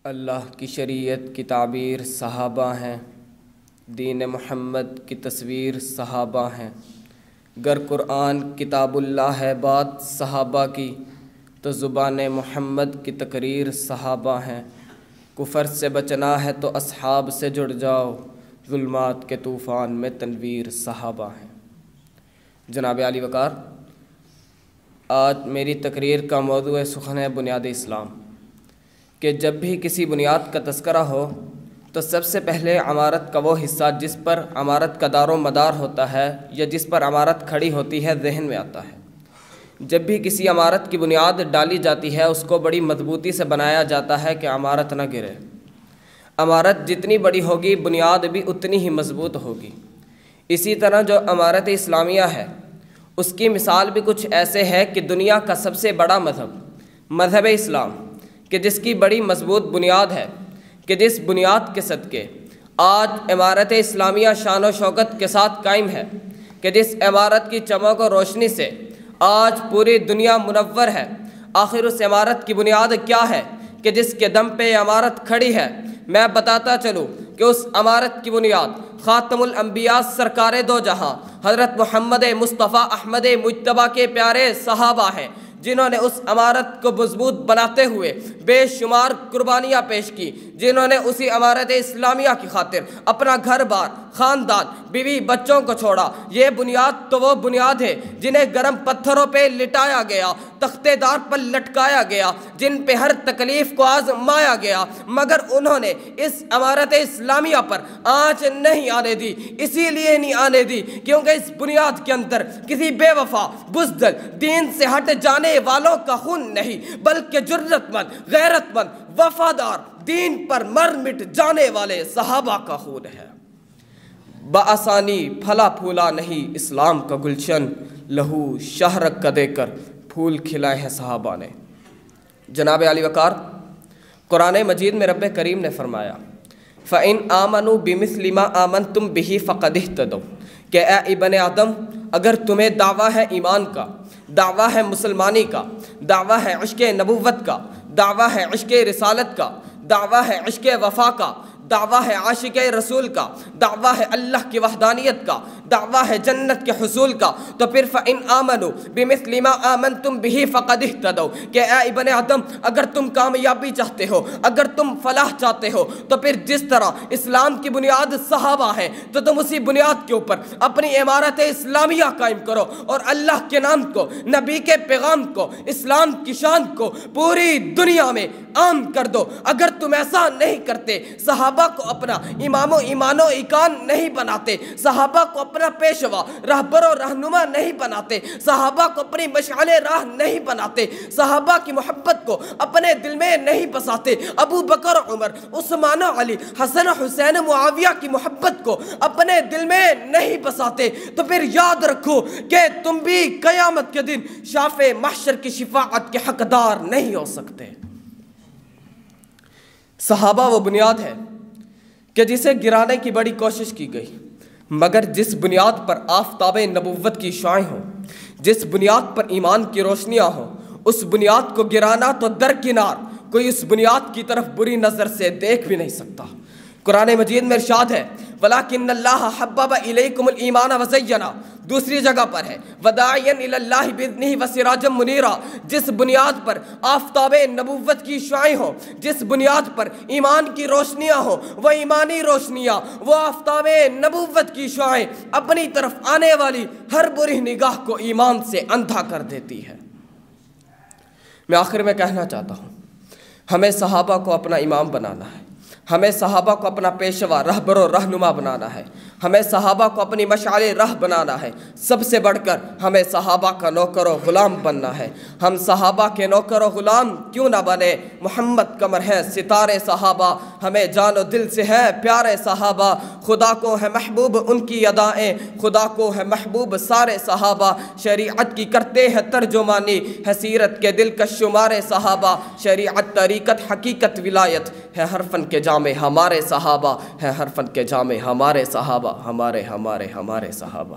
اللہ کی شریعت کی تعبیر صحابہ ہیں، دین محمد کی تصویر صحابہ ہیں۔ گر قرآن کتاب اللہ ہے بات صحابہ کی، تو زبان محمد کی تقریر صحابہ ہیں۔ کفر سے بچنا ہے تو اصحاب سے جڑ جاؤ، ظلمات کے طوفان میں تنویر صحابہ ہیں۔ جناب عالی وقار، آج میری تقریر کا موضوع سخن ہے بنیاد اسلام، کہ جب بھی کسی بنیاد کا تذکرہ ہو تو سب سے پہلے عمارت کا وہ حصہ جس پر عمارت کا دار و مدار ہوتا ہے یا جس پر عمارت کھڑی ہوتی ہے ذہن میں آتا ہے۔ جب بھی کسی عمارت کی بنیاد ڈالی جاتی ہے اس کو بڑی مضبوطی سے بنایا جاتا ہے کہ عمارت نہ گرے۔ عمارت جتنی بڑی ہوگی بنیاد بھی اتنی ہی مضبوط ہوگی۔ اسی طرح جو عمارت اسلامیہ ہے اس کی مثال بھی کچھ ایسے ہے کہ دنیا کا سب سے بڑا مذہب اسلام، کہ جس کی بڑی مضبوط بنیاد ہے، کہ جس بنیاد کے صدقے آج عمارت اسلامیہ شان و شوکت کے ساتھ قائم ہے، کہ جس عمارت کی چمک و روشنی سے آج پوری دنیا منور ہے۔ آخر اس عمارت کی بنیاد کیا ہے کہ جس کے دم پہ یہ عمارت کھڑی ہے؟ میں بتاتا چلوں کہ اس عمارت کی بنیاد خاتم الانبیاء سرکار دو جہاں حضرت محمد مصطفیٰ احمد مجتبیٰ کے پیارے صحابہ ہیں، جنہوں نے اس عمارت کو مضبوط بناتے ہوئے بے شمار قربانیاں پیش کی، جنہوں نے اسی عمارت اسلامیہ کی خاطر اپنا گھر بار، خاندان، بیوی بچوں کو چھوڑا۔ یہ بنیاد تو وہ بنیاد ہے جنہیں گرم پتھروں پہ لٹایا گیا، تختے دار پر لٹکایا گیا، جن پہ ہر تکلیف کو آزمایا گیا، مگر انہوں نے اس عمارت اسلامیہ پر آنچ نہیں آنے دی۔ اسی لیے نہیں آنے دی کیونکہ اس بنیاد کے اندر کسی بے وفا، بزدل، دین سے ہٹ جانے والوں کا خون نہیں، بلکہ جرت مند، غیرت مند، وفادار، دین پر مر مٹ جانے والے صحابہ کا خون ہے۔ بآسانی پھلا پھولا نہیں اسلام کا گلشن، لہو شہرک کا دے کر پھول کھلائے ہیں صحابہ نے۔ جناب عالی وقار، قرآن مجید میں رب کریم نے فرمایا فَإِنْ آمَنُوا بِمِثْلِ مَا آمَنْتُمْ بِهِ فَقَدِ اهْتَدَوْا، کہ اے ابن آدم، اگر تمہیں دعویٰ ہے ایمان کا، دعویٰ ہے مسلمانی کا، دعویٰ ہے عشق نبوت کا، دعویٰ ہے عشق رسالت کا، دعویٰ ہے عشق وفا کا، دعویٰ ہے عاشق رسول کا، دعویٰ ہے اللہ کی وحدانیت کا، دعویٰ ہے جنت کے حصول کا، تو پھر فَإِنْ آمَنُوا بِمِثْلِ مَا آمَنْتُمْ بِهِ فَقَدِ اهْتَدَوْا، کہ اے ابن آدم، اگر تم کامیابی چاہتے ہو، اگر تم فلاح چاہتے ہو، تو پھر جس طرح اسلام کی بنیاد صحابہ ہے تو تم اسی بنیاد کے اوپر اپنی عمارت اسلامیہ قائم کرو اور اللہ کے نام کو، نبی کے پیغام کو، اسلام کی شان کو پوری دنیا میں عام کر دو۔ اگر تم ایسا نہیں کرتے، صحابہ کو اپنا امام و ایمان و ایکان نہیں بناتے، صحابہ کو اپنا پیشوا، رہبر و رہنما نہیں بناتے، صحابہ کو اپنی مشعل راہ نہیں بناتے، صحابہ کی محبت کو اپنے دل میں نہیں بساتے، ابو بکر عمر، عثمان و علی، حسن و حسین معاویہ کی محبت کو اپنے دل میں نہیں بساتے، تو پھر یاد رکھو کہ تم بھی قیامت کے دن شافع محشر کی شفاعت کے حقدار نہیں ہو سکتے۔ صحابہ وہ بنیاد ہے کہ جسے گرانے کی بڑی کوشش کی گئی، مگر جس بنیاد پر آفتاب نبوت کی شعاعیں ہوں، جس بنیاد پر ایمان کی روشنیاں ہوں، اس بنیاد کو گرانا تو درکنار، کوئی اس بنیاد کی طرف بری نظر سے دیکھ بھی نہیں سکتا۔ قرآن مجید میں ارشاد ہے وَلَكِنَّ اللَّهَ حَبَّبَ إِلَيْكُمُ الْإِيمَانَ وَزَيَّنَهُ، دوسری جگہ پر ہے وَدَاعِيًا إِلَى اللَّهِ بِإِذْنِهِ وَسِرَاجًا مُنِيرًا، جس بنیاد پر آفتاب نبوت کی شعاعیں ہوں، جس بنیاد پر ایمان کی روشنیاں ہوں، وہ ایمانی روشنیاں، وہ آفتاب نبوت کی شعاعیں اپنی طرف آنے والی ہر بری نگاہ کو ایمان سے اندھا کر دیتی ہے۔ میں آخر میں کہنا چاہتا ہوں، ہمیں صحابہ کو اپنا امام بنانا ہے، ہمیں صحابہ کو اپنا پیشوا، رہبر و رہنما بنانا ہے، ہمیں صحابہ کو اپنی مشعل راہ بنانا ہے، سب سے بڑھ کر ہمیں صحابہ کا نوکر و غلام بننا ہے۔ ہم صحابہ کے نوکر و غلام کیوں نہ بنے؟ محمد قمر ہے ستارے صحابہ، ہمیں جان و دل سے ہے پیارے صحابہ، خدا کو ہے محبوب ان کی ادائیں، خدا کو ہے محبوب سارے صحابہ، شریعت کی کرتے ہیں ترجمانی، ہے سیرت کے دل کا شمارے صحابہ، شریعت طریقت حقیقت ولایت، ہے ہر فن کے جامع ہمارے صحابہ، ہے ہر فن کے جامع ہمارے صحابہ، ہمارے صحابہ۔